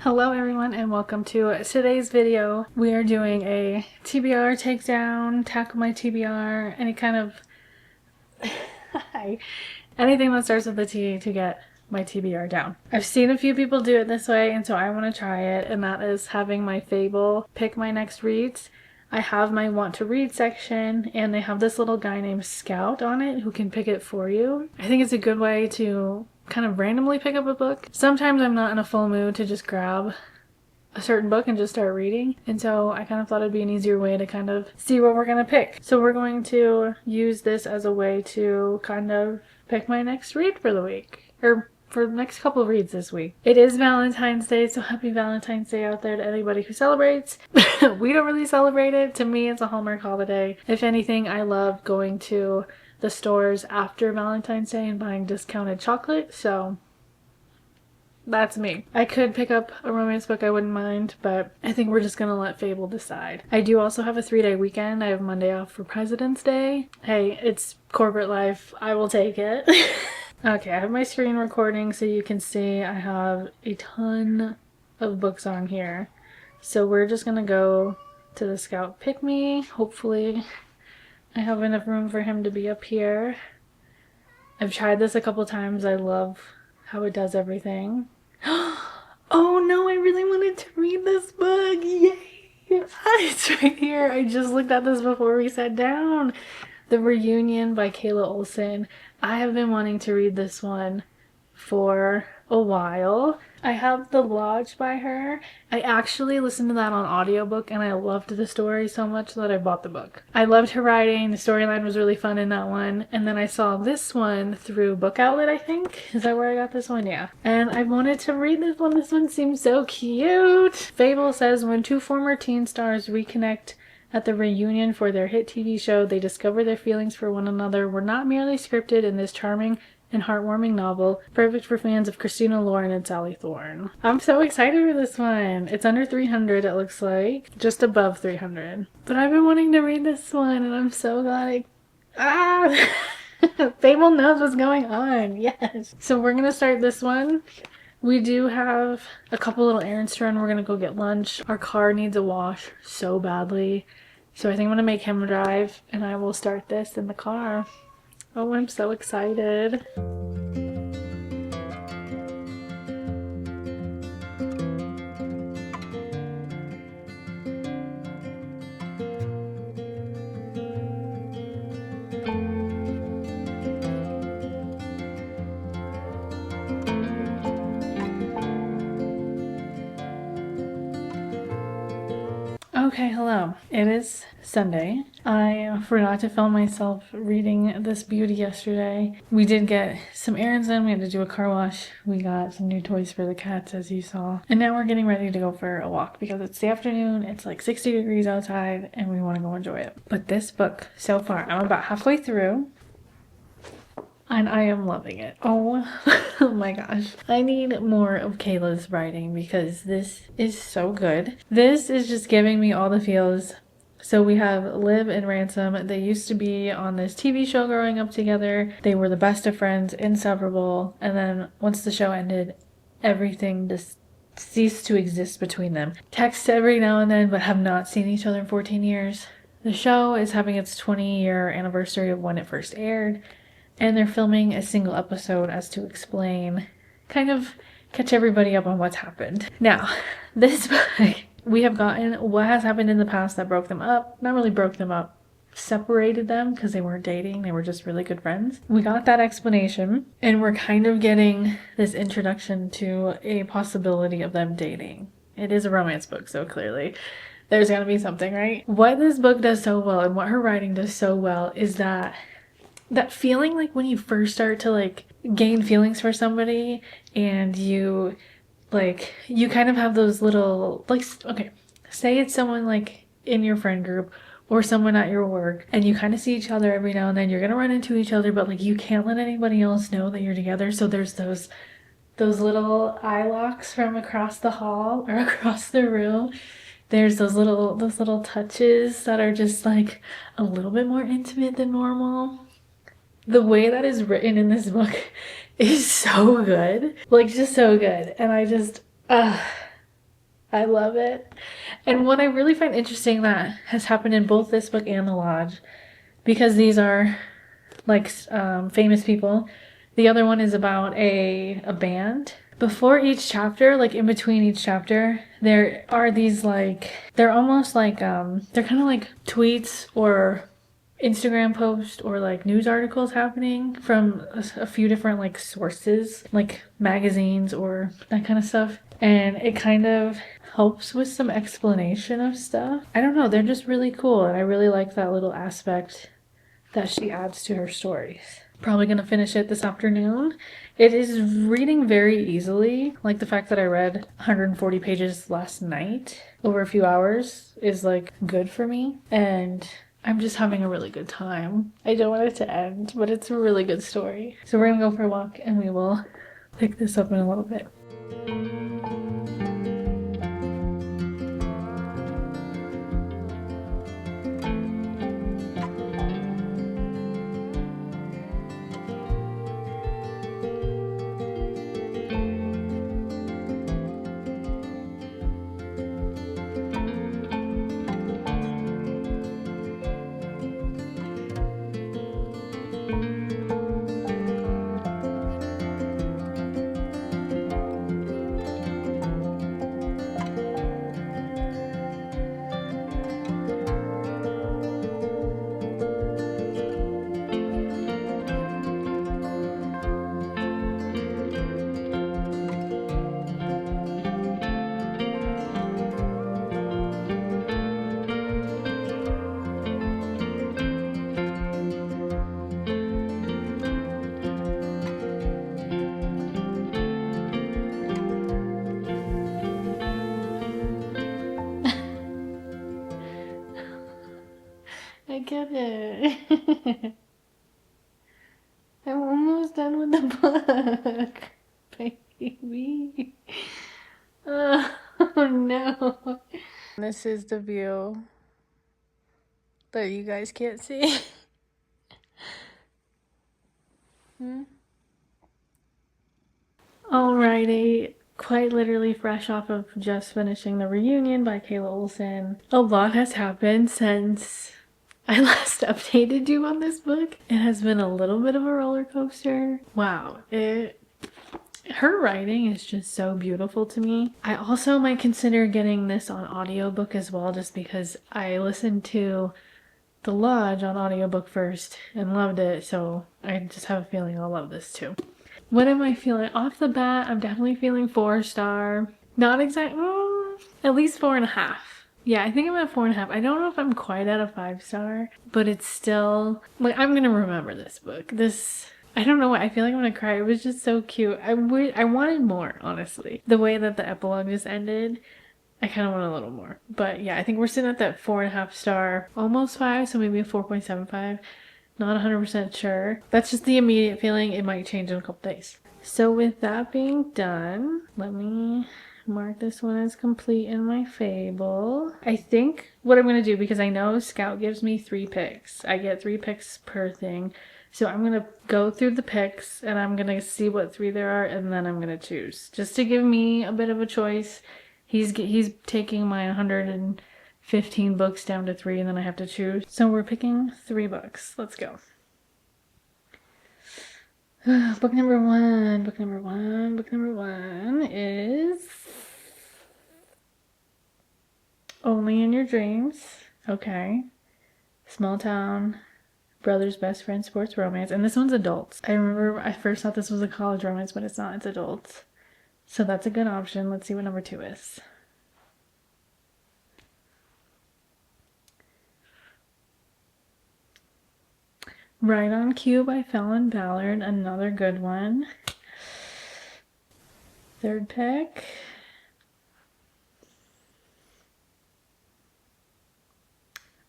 Hello everyone and welcome to today's video. We are doing a TBR takedown, tackle my TBR, any kind of anything that starts with the T to get my TBR down. I've seen a few people do it this way and so I want to try it, and that is having my Fable pick my next reads. I have my want to read section and they have this little guy named Scout on it who can pick it for you. I think it's a good way to kind of randomly pick up a book. Sometimes I'm not in a full mood to just grab a certain book and just start reading, and so I kind of thought it'd be an easier way to kind of see what we're gonna pick. So we're going to use this as a way to kind of pick my next read for the week, or for the next couple of reads this week. It is Valentine's Day, so happy Valentine's Day out there to anybody who celebrates. We don't really celebrate it. To me, it's a Hallmark holiday. If anything, I love going to the stores after Valentine's Day and buying discounted chocolate, so that's me. I could pick up a romance book, I wouldn't mind, but I think we're just gonna let Fable decide. I do also have a 3-day weekend. I have Monday off for President's Day. Hey, it's corporate life. I will take it. Okay, I have my screen recording so you can see I have a ton of books on here. So we're just gonna go to the Scout Pick Me. Hopefully I have enough room for him to be up here. I've tried this a couple times. I love how it does everything. Oh no, I really wanted to read this book. Yay! It's right here. I just looked at this before we sat down. The Reunion by Kayla Olson. I have been wanting to read this one for a while. I have The Lodge by her. I actually listened to that on audiobook and I loved the story so much that I bought the book. I loved her writing. The storyline was really fun in that one. And then I saw this one through Book Outlet, I think. Is that where I got this one? Yeah. And I wanted to read this one. This one seems so cute. Fable says, when two former teen stars reconnect at the reunion for their hit TV show, they discover their feelings for one another were not merely scripted in this charming and heartwarming novel, perfect for fans of Christina Lauren and Sally Thorne. I'm so excited for this one. It's under 300, it looks like. Just above 300. But I've been wanting to read this one, and I'm so glad Fable knows what's going on. Yes. So we're gonna start this one. We do have a couple little errands to run. We're gonna go get lunch. Our car needs a wash so badly. So I think I'm gonna make him drive, and I will start this in the car. Oh, I'm so excited. Okay, hello. It is Sunday. I forgot to film myself reading this beauty yesterday. We did get some errands in. We had to do a car wash. We got some new toys for the cats, as you saw. And now we're getting ready to go for a walk because it's the afternoon. It's like 60 degrees outside and we want to go enjoy it. But this book, so far, I'm about halfway through. And I am loving it. Oh, oh my gosh. I need more of Kayla's writing because this is so good. This is just giving me all the feels. So we have Liv and Ransom. They used to be on this TV show growing up together. They were the best of friends, inseparable. And then once the show ended, everything just ceased to exist between them. Text every now and then, but have not seen each other in 14 years. The show is having its 20-year anniversary of when it first aired. And they're filming a single episode as to explain, kind of catch everybody up on what's happened. Now, this book, we have gotten what has happened in the past that broke them up. Not really broke them up, separated them because they weren't dating. They were just really good friends. We got that explanation, and we're kind of getting this introduction to a possibility of them dating. It is a romance book, so clearly there's gonna be something, right? What this book does so well and what her writing does so well is that feeling like when you first start to like gain feelings for somebody and you kind of have those little, like, okay, say it's someone like in your friend group or someone at your work and you kind of see each other every now and then. You're gonna run into each other, but like you can't let anybody else know that you're together. So there's those little eye locks from across the hall or across the room. There's those little touches that are just like a little bit more intimate than normal. The way that is written in this book is so good. Like, just so good. And I just, I love it. And what I really find interesting that has happened in both this book and The Lodge, because these are like famous people. The other one is about a band. Before each chapter, like in between each chapter, there are these like they're almost like they're kind of like tweets or Instagram posts or like news articles happening from a few different like sources, like magazines or that kind of stuff. And it kind of helps with some explanation of stuff. I don't know, they're just really cool, and I really like that little aspect that she adds to her stories. Probably gonna finish it this afternoon. It is reading very easily. Like the fact that I read 140 pages last night over a few hours is like good for me. And I'm just having a really good time. I don't want it to end, but it's a really good story. So we're gonna go for a walk and we will pick this up in a little bit. I get it. I'm almost done with the book, baby. Oh no. This is the view that you guys can't see. Alrighty, quite literally fresh off of just finishing The Reunion by Kayla Olson. A lot has happened since I last updated you on this book. It has been a little bit of a roller coaster. Wow, her writing is just so beautiful to me. I also might consider getting this on audiobook as well, just because I listened to The Lodge on audiobook first and loved it, so I just have a feeling I'll love this too. What am I feeling? Off the bat, I'm definitely feeling 4-star. Not exact, at least 4.5. Yeah, I think I'm at 4.5. I don't know if I'm quite at a 5-star, but it's still, like, I'm gonna remember this book. I don't know why, I feel like I'm gonna cry. It was just so cute. I wanted more, honestly. The way that the epilogue just ended, I kind of want a little more. But yeah, I think we're sitting at that 4.5-star, almost 5, so maybe a 4.75. Not 100% sure. That's just the immediate feeling. It might change in a couple days. So with that being done, let me mark this one as complete in my Fable. I think what I'm going to do, because I know Scout gives me 3 picks. I get 3 picks per thing. So I'm going to go through the picks and I'm going to see what 3 there are, and then I'm going to choose. Just to give me a bit of a choice. He's taking my 115 books down to 3, and then I have to choose. So we're picking 3 books. Let's go. Book number 1. Book number 1. Book number 1 is Only in Your Dreams. Okay. Small town. Brother's best friend sports romance. And this one's adults. I remember I first thought this was a college romance, but it's not. It's adults. So that's a good option. Let's see what number 2 is. Right on Cue by Fallon Ballard. Another good one. 3rd pick.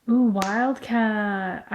Ooh, Wildcat.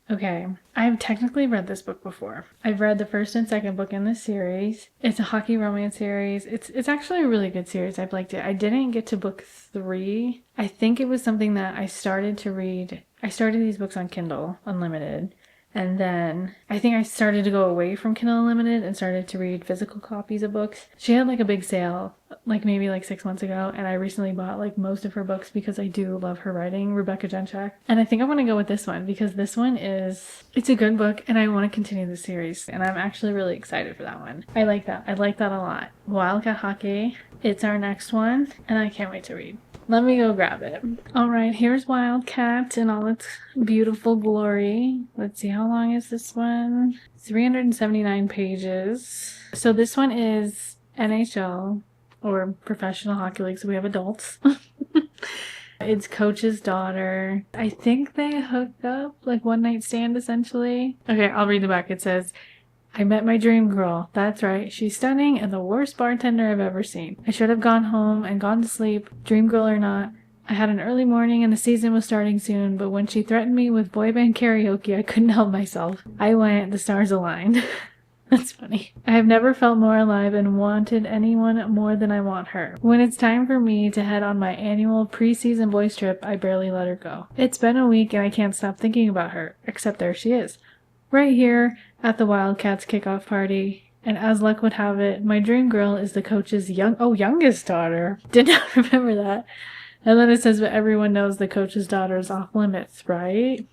Okay, I've technically read this book before. I've read the 1st and 2nd book in this series. It's a hockey romance series. It's actually a really good series. I've liked it. I didn't get to book 3. I think it was something that I started to read. I started these books on Kindle Unlimited, And then I think I started to go away from Kindle Unlimited and started to read physical copies of books. She had like a big sale, like maybe like 6 months ago, and I recently bought like most of her books because I do love her writing, Rebecca Genchak. And I think I want to go with this one because this one it's a good book and I want to continue the series, and I'm actually really excited for that one. I like that a lot. Wildcat Hockey, it's our next one, and I can't wait to read. Let me go grab it. All right, here's Wildcat in all its beautiful glory. Let's see, how long is this one? 379 pages. So this one is NHL, or Professional Hockey League, so we have adults. It's Coach's daughter. I think they hook up, like one night stand essentially. Okay, I'll read the back. It says, I met my dream girl. That's right. She's stunning and the worst bartender I've ever seen. I should have gone home and gone to sleep, dream girl or not. I had an early morning and the season was starting soon, but when she threatened me with boy band karaoke, I couldn't help myself. I went, the stars aligned. That's funny. I have never felt more alive and wanted anyone more than I want her. When it's time for me to head on my annual preseason boys trip, I barely let her go. It's been a week and I can't stop thinking about her, except there she is. Right here at the Wildcats kickoff party, and as luck would have it, my dream girl is the coach's youngest daughter. Did not remember that. And then it says, but everyone knows the coach's daughter is off limits, right?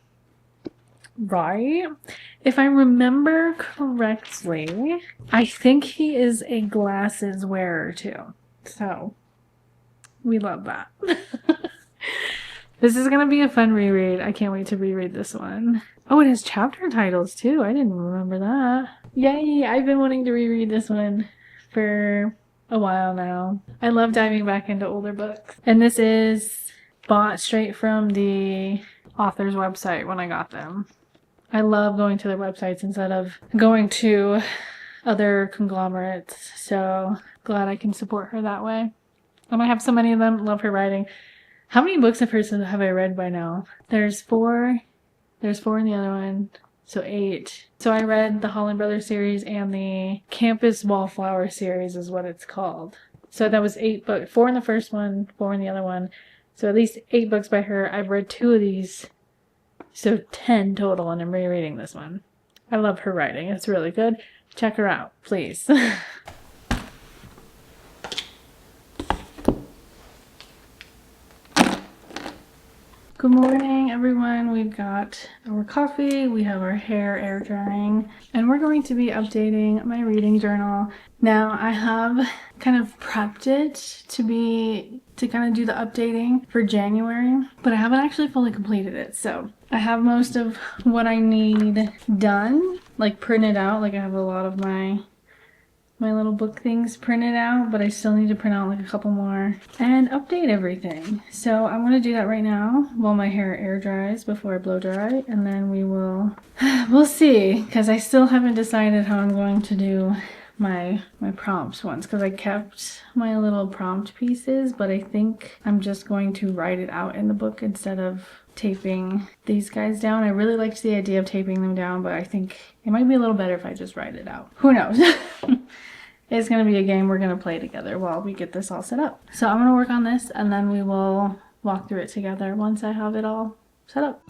Right? If I remember correctly, I think he is a glasses wearer too. So, we love that. This is going to be a fun reread. I can't wait to reread this one. Oh, it has chapter titles too. I didn't remember that. Yay! I've been wanting to reread this one for a while now. I love diving back into older books. And this is bought straight from the author's website when I got them. I love going to their websites instead of going to other conglomerates. So glad I can support her that way. And I have so many of them. Love her writing. How many books of hers have I read by now? There's 4. There's 4 in the other one. So 8. So I read the Holland Brothers series and the Campus Wallflower series is what it's called. So that was 8 books. 4 in the first one, 4 in the other one. So at least 8 books by her. I've read 2 of these. So 10 total, and I'm rereading this one. I love her writing. It's really good. Check her out, please. Good morning, everyone. We've got our coffee, we have our hair air drying, and we're going to be updating my reading journal. Now, I have kind of prepped it to kind of do the updating for January, but I haven't actually fully completed it. So I have most of what I need done, like printed out. Like I have a lot of my little book things printed out, but I still need to print out like a couple more and update everything. So I'm going to do that right now while my hair air dries before I blow dry, and then we'll see, because I still haven't decided how I'm going to do my prompts ones, because I kept my little prompt pieces, but I think I'm just going to write it out in the book instead of taping these guys down. I really liked the idea of taping them down, but I think it might be a little better if I just write it out. Who knows? It's going to be a game we're going to play together while we get this all set up. So I'm going to work on this, and then we will walk through it together once I have it all set up.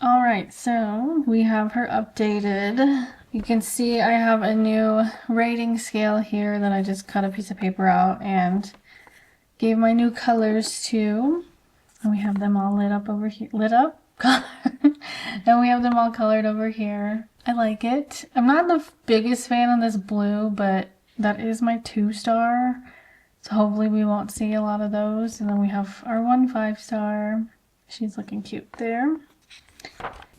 All right, so we have her updated. You can see I have a new rating scale here that I just cut a piece of paper out and gave my new colors to. And we have them all lit up over here. Lit up? And we have them all colored over here. I like it. I'm not the biggest fan of this blue, but that is my 2-star. So hopefully we won't see a lot of those. And then we have our 1 5-star. She's looking cute there.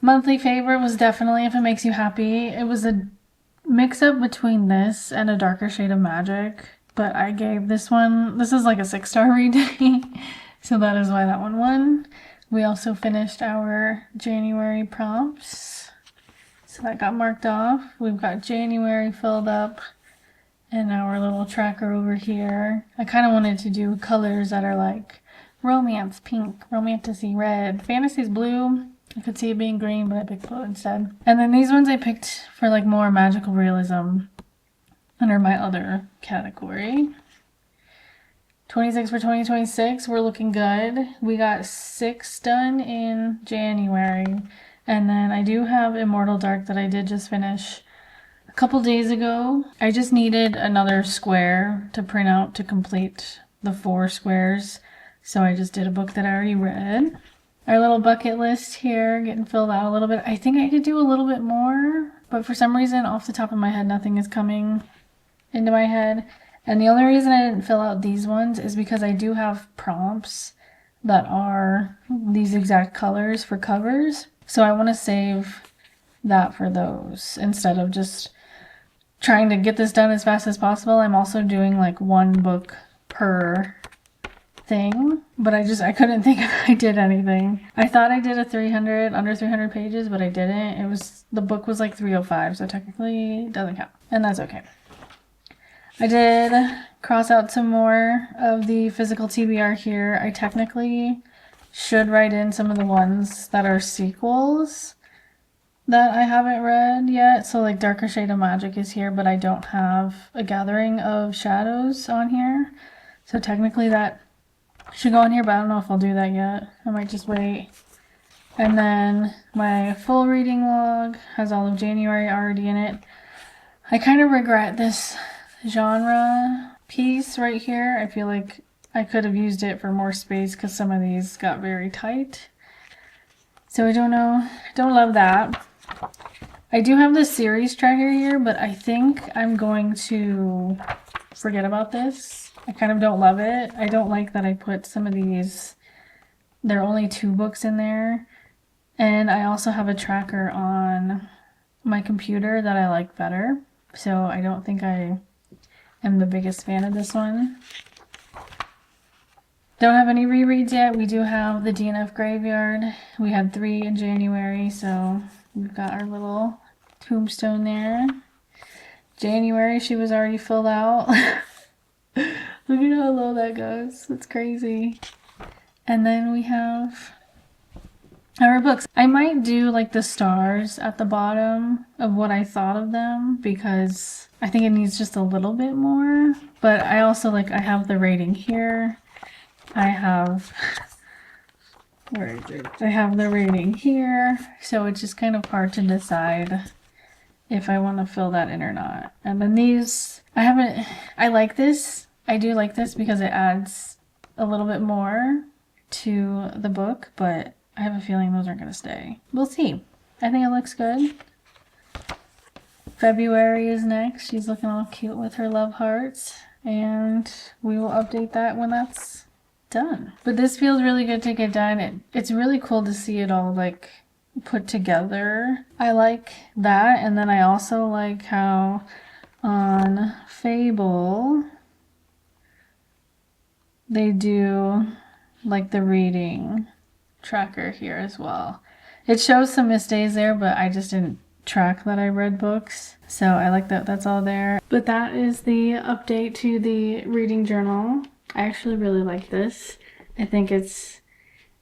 Monthly favorite was definitely If It Makes You Happy. It was a mix-up between this and A Darker Shade of Magic. But I gave this one, this is like a 6-star reading. So that is why that one won. We also finished our January prompts. So that got marked off. We've got January filled up. And our little tracker over here. I kind of wanted to do colors that are like romance pink, romantasy red, fantasy's blue. I could see it being green, but I picked blue instead. And then these ones I picked for like more magical realism under my other category. 26 for 2026, we're looking good. We got 6 done in January. And then I do have Immortal Dark that I did just finish a couple days ago. I just needed another square to print out to complete the 4 squares. So I just did a book that I already read. Our little bucket list here getting filled out a little bit. I think I could do a little bit more, but for some reason off the top of my head, nothing is coming into my head. And the only reason I didn't fill out these ones is because I do have prompts that are these exact colors for covers. So I want to save that for those instead of just trying to get this done as fast as possible. I'm also doing like 1 book per thing, but I couldn't think if I did anything. I thought I did a under 300 pages, but I didn't. The book was like 305, so technically it doesn't count, and that's okay. I did cross out some more of the physical TBR here. I technically should write in some of the ones that are sequels that I haven't read yet. So like Darker Shade of Magic is here, but I don't have A Gathering of Shadows on here. So technically that should go on here, but I don't know if I'll do that yet. I might just wait. And then my full reading log has all of January already in it. I kind of regret this genre piece right here. I feel like I could have used it for more space because some of these got very tight. So I don't know. Don't love that. I do have the series tracker here, but I think I'm going to forget about this. I kind of don't love it. I don't like that I put some of these, there are only 2 books in there. And I also have a tracker on my computer that I like better. So I don't think I am the biggest fan of this one. Don't have any rereads yet. We do have the DNF Graveyard. We had 3 in January, so we've got our little tombstone there. January, she was already filled out. Look at how low that goes. That's crazy. And then we have our books. I might do like the stars at the bottom of what I thought of them because I think it needs just a little bit more. But I also I have the rating here. I have, where is it? I have the rating here. So it's just kind of hard to decide if I want to fill that in or not. And then these, I like this. I do like this because it adds a little bit more to the book, but I have a feeling those aren't going to stay. We'll see. I think it looks good. February is next. She's looking all cute with her love hearts, and we will update that when that's done. But this feels really good to get done. It's really cool to see it all put together. I like that, and then I also like how on Fable they do the reading tracker here as well. It shows some missed days there, but I just didn't track that I read books. So I like that that's all there. But that is the update to the reading journal. I actually really like this. I think it's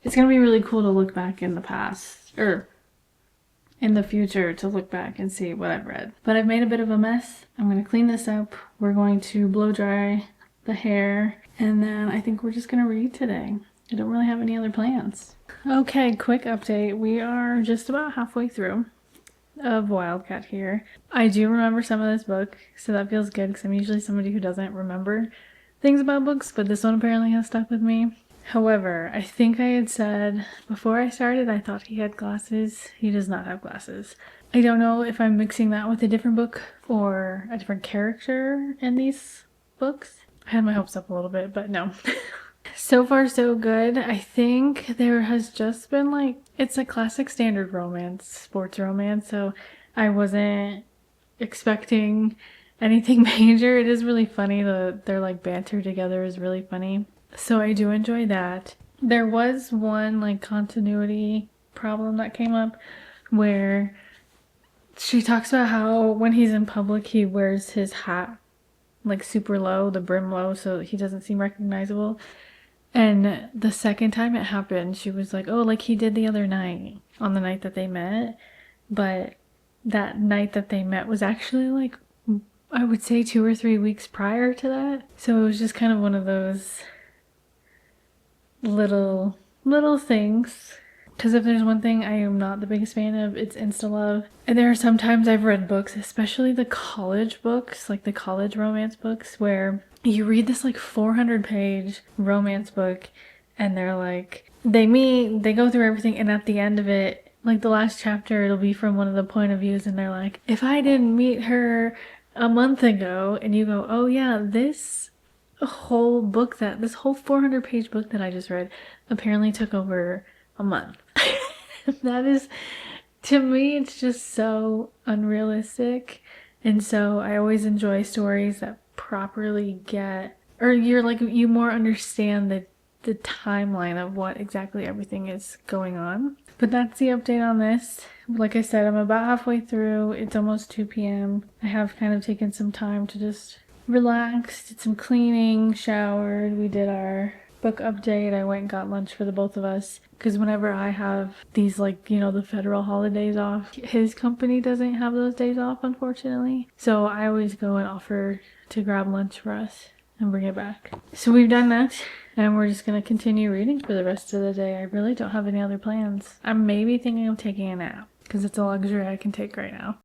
gonna be really cool to look back in the past, or in the future, to look back and see what I've read. But I've made a bit of a mess. I'm gonna clean this up. We're going to blow dry the hair, and then I think we're just gonna read today. I don't really have any other plans. Okay, quick update. We are just about halfway through of Wildcat here. I do remember some of this book, so that feels good because I'm usually somebody who doesn't remember things about books, but this one apparently has stuck with me. However, I think I had said before I started I thought he had glasses. He does not have glasses. I don't know if I'm mixing that with a different book or a different character in these books. I had my hopes up a little bit, but no. So far, so good. I think there has just been like, it's a classic standard romance, sports romance, so I wasn't expecting anything major. It is really funny. Their like banter together is really funny. So I do enjoy that. There was one like continuity problem that came up where she talks about how when he's in public he wears his hat like super low, the brim low, so he doesn't seem recognizable. And the second time it happened, she was like, oh, like he did the other night, on the night that they met. But that night that they met was actually like, I would say 2 or 3 weeks prior to that. So it was just kind of one of those little things. Because if there's one thing I am not the biggest fan of, it's insta-love. And there are sometimes I've read books, especially the college books, like the college romance books, where you read this like 400-page romance book and they're like, they meet, they go through everything, and at the end of it, like the last chapter, it'll be from one of the point of views, and they're like, if I didn't meet her a month ago, and you go, oh yeah, this whole 400-page book that I just read apparently took over a month. That is, to me, it's just so unrealistic. And so I always enjoy stories that properly get, or you're like, you more understand the timeline of what exactly everything is going on. But that's the update on this. Like I said, I'm about halfway through. It's almost 2 p.m. I have kind of taken some time to just relax, did some cleaning, showered. We did our book update. I went and got lunch for the both of us because whenever I have these, like, you know, the federal holidays off, his company doesn't have those days off, unfortunately. So I always go and offer to grab lunch for us and bring it back. So we've done that, and we're just going to continue reading for the rest of the day. I really don't have any other plans. I'm maybe thinking of taking a nap because it's a luxury I can take right now.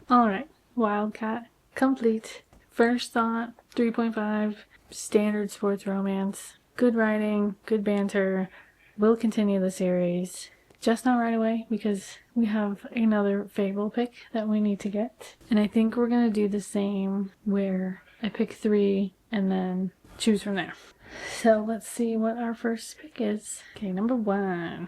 Alright, Wildcat complete. First thought, 3.5, standard sports romance. Good writing, good banter. We'll continue the series. Just not right away because we have another Fable pick that we need to get. And I think we're going to do the same where I pick 3 and then choose from there. So let's see what our first pick is. Okay, number 1.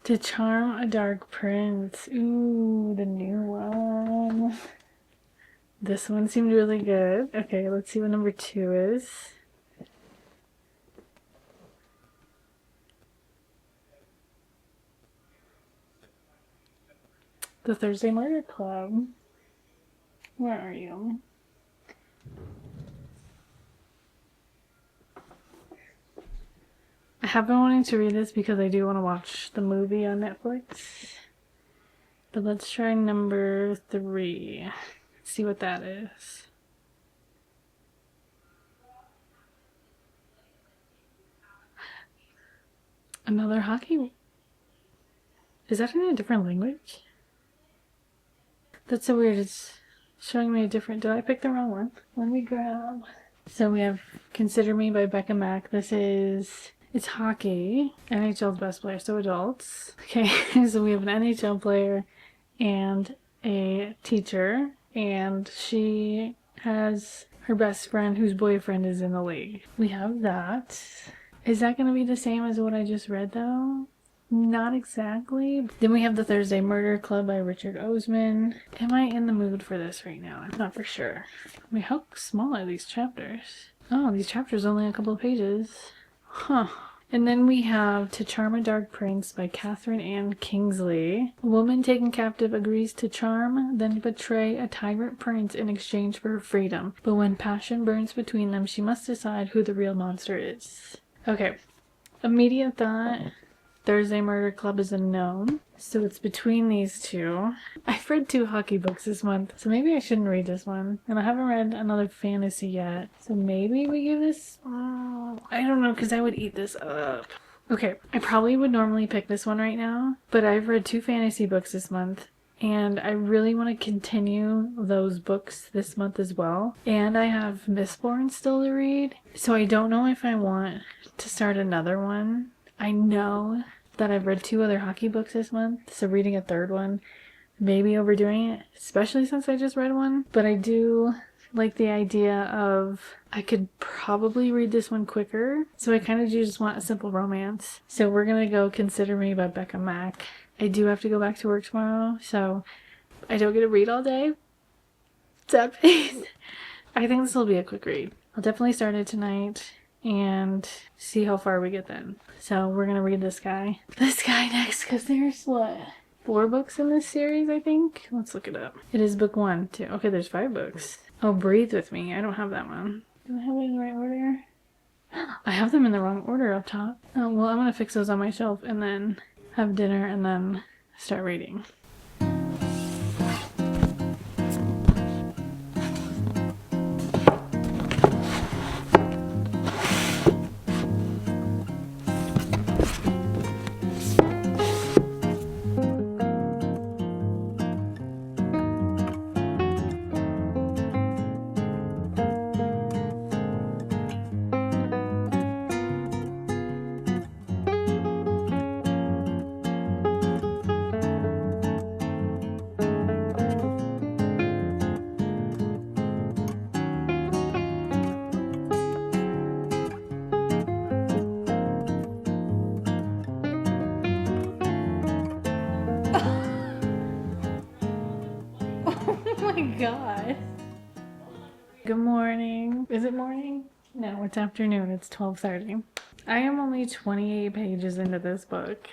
To Charm a Dark Prince. Ooh, the new one. This one seemed really good. Okay, let's see what number 2 is. The Thursday Murder Club. Where are you? I have been wanting to read this because I do want to watch the movie on Netflix. But let's try number 3. See what that is. Another hockey. Is that in a different language? That's so weird. It's showing me a different. Did I pick the wrong one? Let me grab. So we have Consider Me by Becca Mack. This is. It's hockey. NHL's best player, so adults. Okay, so we have an NHL player and a teacher, and she has her best friend whose boyfriend is in the league. We have that. Is that going to be the same as what I just read, though? Not exactly. Then we have The Thursday Murder Club by Richard Osman. Am I in the mood for this right now? I'm not for sure. I mean, how small are these chapters? Oh, these chapters are only a couple of pages. Huh. And then we have To Charm a Dark Prince by Catherine Ann Kingsley. A woman taken captive agrees to charm, then betray a tyrant prince in exchange for her freedom. But when passion burns between them, she must decide who the real monster is. Okay. Immediate thought. Thursday Murder Club is a no. So it's between these two. I've read 2 hockey books this month, so maybe I shouldn't read this one. And I haven't read another fantasy yet. So maybe we give this... I don't know, because I would eat this up. Okay, I probably would normally pick this one right now, but I've read 2 fantasy books this month, and I really want to continue those books this month as well. And I have Mistborn still to read, so I don't know if I want to start another one. I know that I've read 2 other hockey books this month, so reading a third one, maybe overdoing it, especially since I just read one. But I do like the idea of I could probably read this one quicker, so I kind of just want a simple romance. So we're gonna go Consider Me by Becca Mack. I do have to go back to work tomorrow, so I don't get to read all day. Sad face. I think this will be a quick read. I'll definitely start it tonight and see how far we get then. So we're gonna read this guy next, because there's what, 4 books in this series, I think. Let's look it up. It is book 1 too. Okay, there's 5 books. Oh, Breathe With Me. I don't have that one. Do I have it in the right order? I have them in the wrong order up top. Oh, well, I'm gonna fix those on my shelf and then have dinner and then start reading. Oh my god. Good morning. Is it morning? No, it's afternoon. It's 12:30. I am only 28 pages into this book.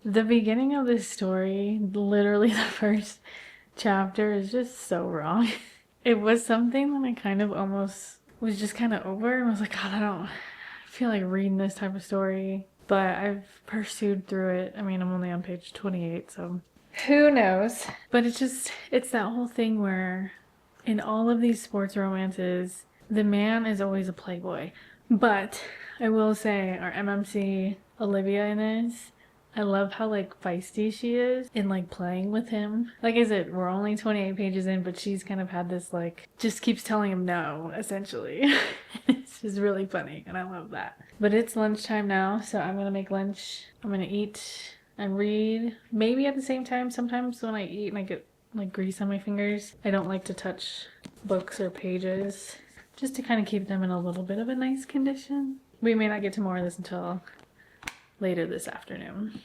The beginning of this story, literally the first chapter, is just so wrong. It was something that I kind of almost was just kind of over and was like, God, I don't feel like reading this type of story. But I've pursued through it. I mean, I'm only on page 28, so who knows? But it's that whole thing where in all of these sports romances, the man is always a playboy. But I will say our MMC Olivia in this, I love how like feisty she is in like playing with him. Like I said, we're only 28 pages in, but she's kind of had this like, just keeps telling him no, essentially. It's just really funny and I love that. But it's lunchtime now, so I'm gonna make lunch. I'm gonna eat and read, maybe at the same time. Sometimes when I eat and I get like grease on my fingers, I don't like to touch books or pages, just to kind of keep them in a little bit of a nice condition. We may not get to more of this until later this afternoon.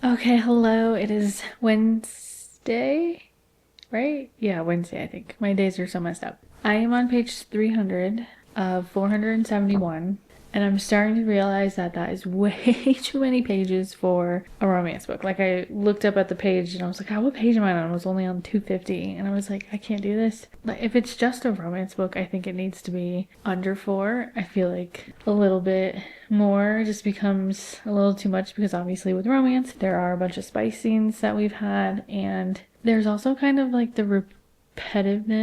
Okay, hello. It is Wednesday, right? Yeah, Wednesday, I think. My days are so messed up. I am on page 300 of 471, and I'm starting to realize that that is way too many pages for a romance book. Like, I looked up at the page and I was like, oh, what page am I on? I was only on 250, and I was like, I can't do this. Like, if it's just a romance book, I think it needs to be under 4. I feel like a little bit more just becomes a little too much, because obviously with romance, there are a bunch of spice scenes that we've had, and there's also kind of like the repetitive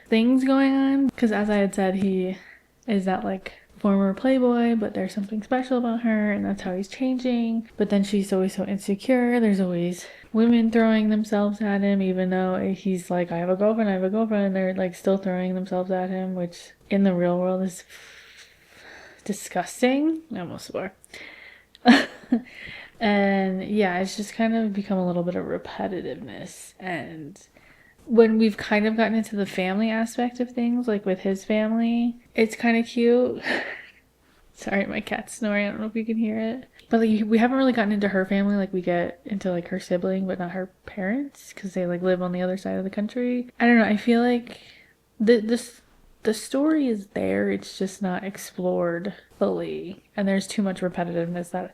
things going on, because as I had said, he is that like former playboy, but there's something special about her and that's how he's changing. But then she's always so insecure. There's always women throwing themselves at him, even though he's like, I have a girlfriend, and they're like still throwing themselves at him, which in the real world is disgusting. I almost swore. And yeah, it's just kind of become a little bit of repetitiveness. And when we've kind of gotten into the family aspect of things, like with his family, it's kind of cute. Sorry, my cat's snoring. I don't know if you can hear it. But like, we haven't really gotten into her family. Like we get into like her sibling, but not her parents, because they like live on the other side of the country. I don't know. I feel like the story is there. It's just not explored fully, and there's too much repetitiveness that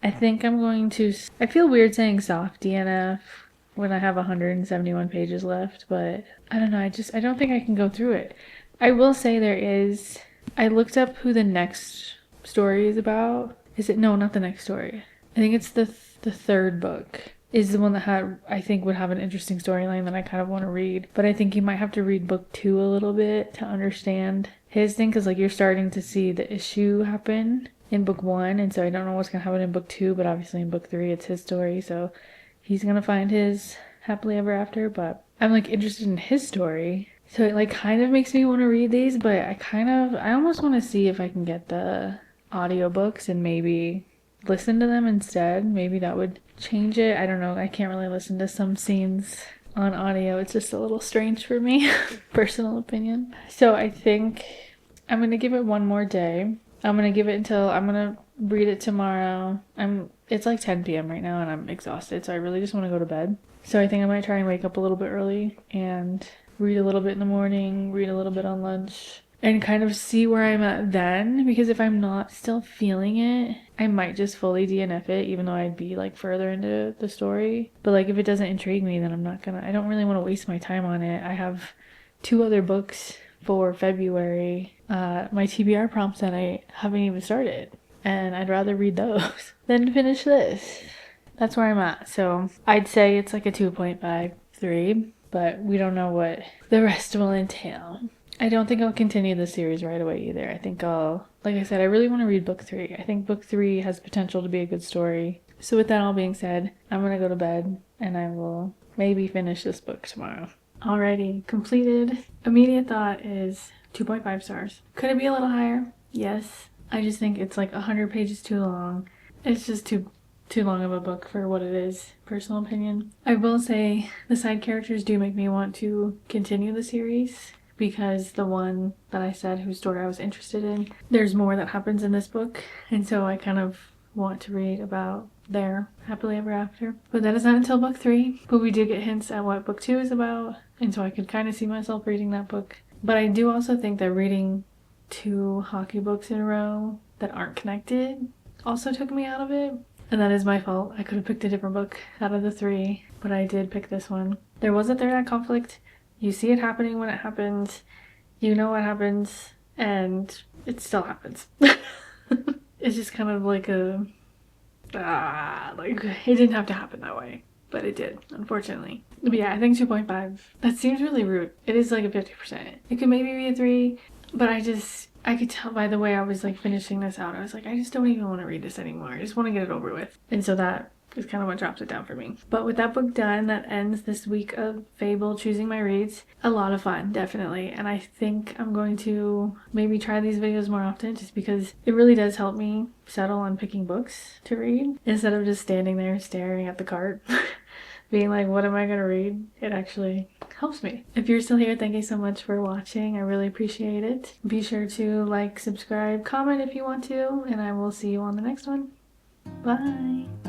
I think I'm going to. I feel weird saying soft DNF when I have 171 pages left, but I don't know. I don't think I can go through it. I will say I looked up who the next story is about. No, not the next story. I think it's the third book is the one that I think would have an interesting storyline that I kind of want to read. But I think you might have to read book 2 a little bit to understand his thing, because like you're starting to see the issue happen in book 1, and so I don't know what's going to happen in book 2, but obviously in book 3 it's his story, so he's going to find his happily ever after. But I'm like interested in his story, so it like kind of makes me want to read these, but I almost want to see if I can get the audiobooks and maybe listen to them instead. Maybe that would change it. I don't know. I can't really listen to some scenes on audio. It's just a little strange for me. Personal opinion. So I think I'm going to give it one more day. I'm going to read it tomorrow. It's like 10 p.m. right now and I'm exhausted, so I really just want to go to bed. So I think I might try and wake up a little bit early and read a little bit in the morning, read a little bit on lunch, and kind of see where I'm at then, because if I'm not still feeling it, I might just fully DNF it, even though I'd be like further into the story. But like if it doesn't intrigue me, then I don't really want to waste my time on it. I have 2 other books for February, my TBR prompts that I haven't even started, and I'd rather read those than finish this. That's where I'm at. So I'd say it's like a 2.53, but we don't know what the rest will entail. I don't think I'll continue the series right away either. I think like I said, I really want to read book 3. I think book 3 has potential to be a good story. So with that all being said, I'm going to go to bed and I will maybe finish this book tomorrow. Alrighty, completed. Immediate thought is 2.5 stars. Could it be a little higher? Yes. I just think it's like 100 pages too long. It's just too long of a book for what it is. Personal opinion. I will say the side characters do make me want to continue the series, because the one that I said whose story I was interested in, there's more that happens in this book, and so I kind of want to read about their happily ever after. But that is not until book 3, but we do get hints at what book 2 is about, and so I could kind of see myself reading that book. But I do also think that reading 2 hockey books in a row that aren't connected also took me out of it, and that is my fault. I could have picked a different book out of the 3, but I did pick this one. There was a third act conflict. You see it happening when it happens, you know what happens, and it still happens. It's just kind of like it didn't have to happen that way, but it did, unfortunately. But yeah, I think 2.5. That seems really rude. It is like a 50%. It could maybe be a 3, but I could tell by the way I was like finishing this out, I was like, I just don't even want to read this anymore. I just want to get it over with. And so that is kind of what drops it down for me. But with that book done, that ends this week of Fable choosing my reads. A lot of fun, definitely. And I think I'm going to maybe try these videos more often, just because it really does help me settle on picking books to read instead of just standing there staring at the cart being like, what am I gonna read? It actually helps me. If you're still here, thank you so much for watching. I really appreciate it. Be sure to like, subscribe, comment if you want to, and I will see you on the next one. Bye!